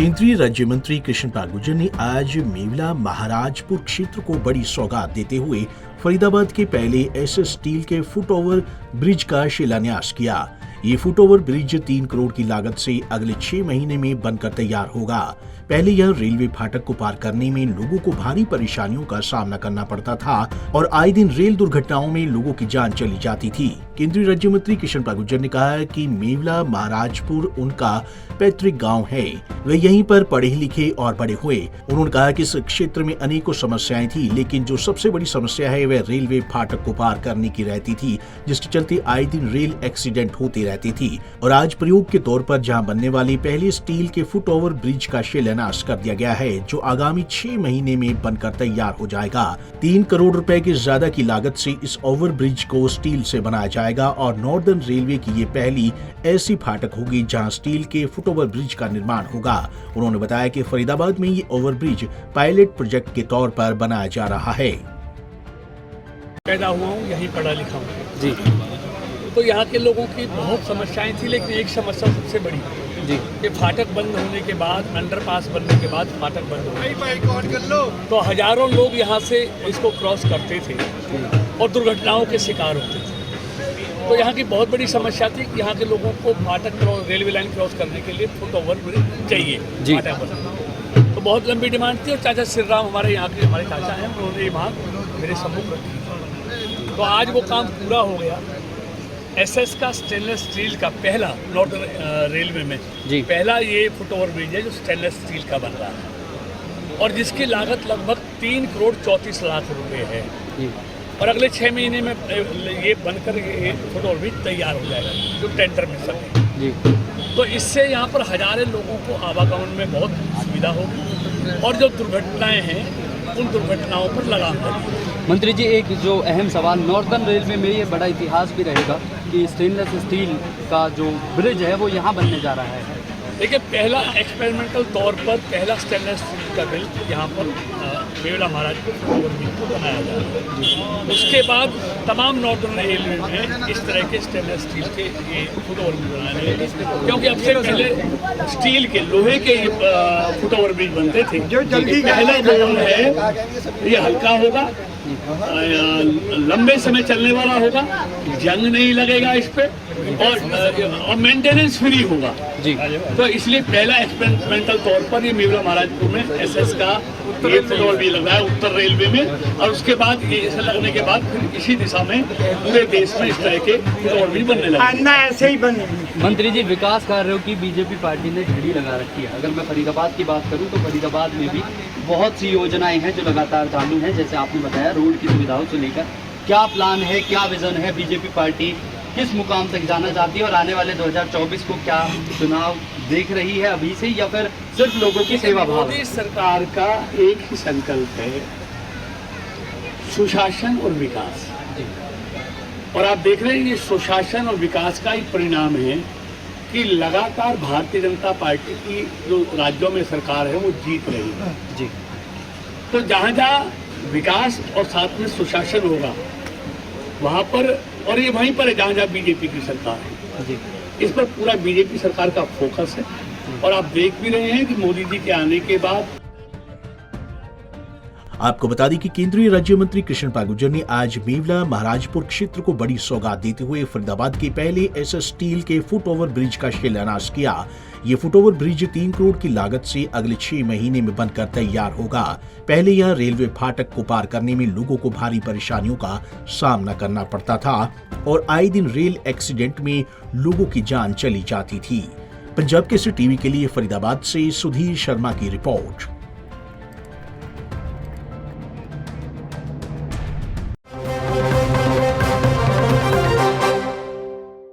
केंद्रीय राज्य मंत्री कृष्णपाल गुर्जर ने आज मेवला महाराजपुर क्षेत्र को बड़ी सौगात देते हुए फरीदाबाद के पहले एसएस स्टील के फुट ओवर ब्रिज का शिलान्यास किया। ये फुट ओवर ब्रिज 3 करोड़ की लागत से अगले 6 महीने में बनकर तैयार होगा। पहले यह रेलवे फाटक को पार करने में लोगों को भारी परेशानियों का सामना करना पड़ता था और आए दिन रेल दुर्घटनाओं में लोगों की जान चली जाती थी। केंद्रीय राज्य मंत्री कृष्णपाल गुर्जर ने कहा है कि मेवला महाराजपुर उनका पैतृक गांव है, वे यहीं पर पढ़े लिखे और बड़े हुए। उन्होंने कहा कि इस क्षेत्र में अनेकों समस्याएं थी, लेकिन जो सबसे बड़ी समस्या है वह रेलवे फाटक को पार करने की रहती थी, जिसके चलते आए दिन रेल एक्सीडेंट होती रहती थी। और आज प्रयोग के तौर पर जहां बनने वाले पहले स्टील के फुट ओवर ब्रिज का शिलान्यास कर दिया गया है, जो आगामी 6 महीने में बनकर तैयार हो जाएगा। 3 करोड़ रुपए की ज्यादा की लागत से इस ओवर ब्रिज को स्टील से बनाया जाएगा और नॉर्दर्न रेलवे की ये पहली ऐसी फाटक होगी जहां स्टील के फुट ओवर ब्रिज का निर्माण होगा। उन्होंने बताया कि फरीदाबाद में ये ओवर ब्रिज पायलट प्रोजेक्ट के तौर पर बनाया जा रहा है। पैदा हुआ हूँ, यहीं पढ़ा लिखा हूँ जी। तो यहाँ के लोगों की बहुत समस्याएं थी, लेकिन एक समस्या सबसे बड़ी जी कि फाटक बंद होने के बाद, अंडरपास बनने के बाद फाटक बंद हो गया तो हजारों लोग यहाँ से इसको क्रॉस करते थे और दुर्घटनाओं के शिकार होते थे। तो यहाँ की बहुत बड़ी समस्या थी कि यहाँ के लोगों को फाटक रेलवे लाइन क्रॉस करने के लिए फुट ओवर ब्रिज चाहिए जी। फाटक पर। तो बहुत लंबी डिमांड थी और चाचा श्रीराम हमारे यहाँ के हमारे चाचा हैं, उन्होंने ये मांग मेरे सम्मुख रखी। तो आज वो काम पूरा हो गया। एसएस का स्टेनलेस स्टील का पहला नॉर्दर्न रेलवे में जी पहला ये फुट ओवर ब्रिज है जो स्टेनलेस स्टील का बन रहा है और जिसकी लागत लगभग 3 करोड़ 34 लाख रुपए है जी। और अगले 6 महीने में ये बनकर ये फुट ओवर ब्रिज तैयार हो जाएगा जो टेंडर में सब है जी। तो इससे यहाँ पर हजारों लोगों को आवागमन में बहुत सुविधा होगी और जो दुर्घटनाएं हैं उन दुर्घटनाओं पर लगाम लगेगी। मंत्री जी, एक जो अहम सवाल, नॉर्दर्न रेलवे में ये बड़ा इतिहास भी रहेगा कि स्टेनलेस स्टील का जो ब्रिज है वो यहाँ बनने जा रहा है। देखिए, पहला एक्सपेरिमेंटल तौर पर पहला स्टेनलेस स्टील का ब्रिज यहाँ पर मेवला महाराजपुर ब्रिज को बनाया जा रहा है। उसके बाद तमाम नॉर्दर्न रेलवे में इस तरह के स्टेनलेस स्टील के ये फुट ओवर ब्रिज बनाने लगे, क्योंकि अब से पहले स्टील के लोहे के फुट ओवर ब्रिज बनते थे। जो जल्दी पहला जो है ये हल्का होगा, लंबे समय चलने वाला होगा, जंग नहीं लगेगा इस पे और मेंटेनेंस फ्री होगा जी। तो इसलिए पहला एक्सपेरिमेंटल तौर पर ये मेवला महाराजपुर में एसएस का ये फुट ओवर ब्रिज लगा है उत्तर रेलवे में, और उसके बाद ये ऐसा लगने के बाद फिर इसी दिशा में पूरे देश में इस तरह के फुट ओवर ब्रिज बनने लगे। ऐसे ही बने। मंत्री जी, विकास कार्यों की बीजेपी पार्टी ने झड़ी लगा रखी है। अगर मैं फरीदाबाद की बात करूं तो फरीदाबाद में भी बहुत सी योजनाएं हैं जो लगातार चालू हैं, जैसे आपने बताया रोड की सुविधाओं से लेकर। क्या प्लान है, क्या विजन है, बीजेपी पार्टी किस मुकाम तक जाना चाहती है और आने वाले 2024 को क्या चुनाव देख रही है अभी से, या फिर सिर्फ लोगों की सेवा भाव? मोदी सरकार का एक ही संकल्प है, सुशासन और विकास। और आप देख रहे हैं ये सुशासन और विकास का ही परिणाम है कि लगातार भारतीय जनता पार्टी की जो राज्यों में सरकार है वो जीत रही है जी। तो जहाँ जहाँ विकास और साथ में सुशासन होगा वहाँ पर, और ये वहीं पर है जहाँ जहाँ बीजेपी की सरकार है जी। इस पर पूरा बीजेपी सरकार का फोकस है। और आप देख भी रहे हैं कि मोदी जी के आने के बाद आपको बता दें कि केंद्रीय राज्य मंत्री कृष्णपाल गुर्जर ने आज मेवला महाराजपुर क्षेत्र को बड़ी सौगात देते हुए फरीदाबाद के पहले एसएस स्टील के फुट ओवर ब्रिज का शिलान्यास किया। ये फुट ओवर ब्रिज 3 करोड़ की लागत से अगले 6 महीने में बनकर तैयार होगा। पहले यह रेलवे फाटक को पार करने में लोगों को भारी परेशानियों का सामना करना पड़ता था और आए दिन रेल एक्सीडेंट में लोगों की जान चली जाती थी। पंजाब केसरी टीवी के लिए फरीदाबाद से सुधीर शर्मा की रिपोर्ट।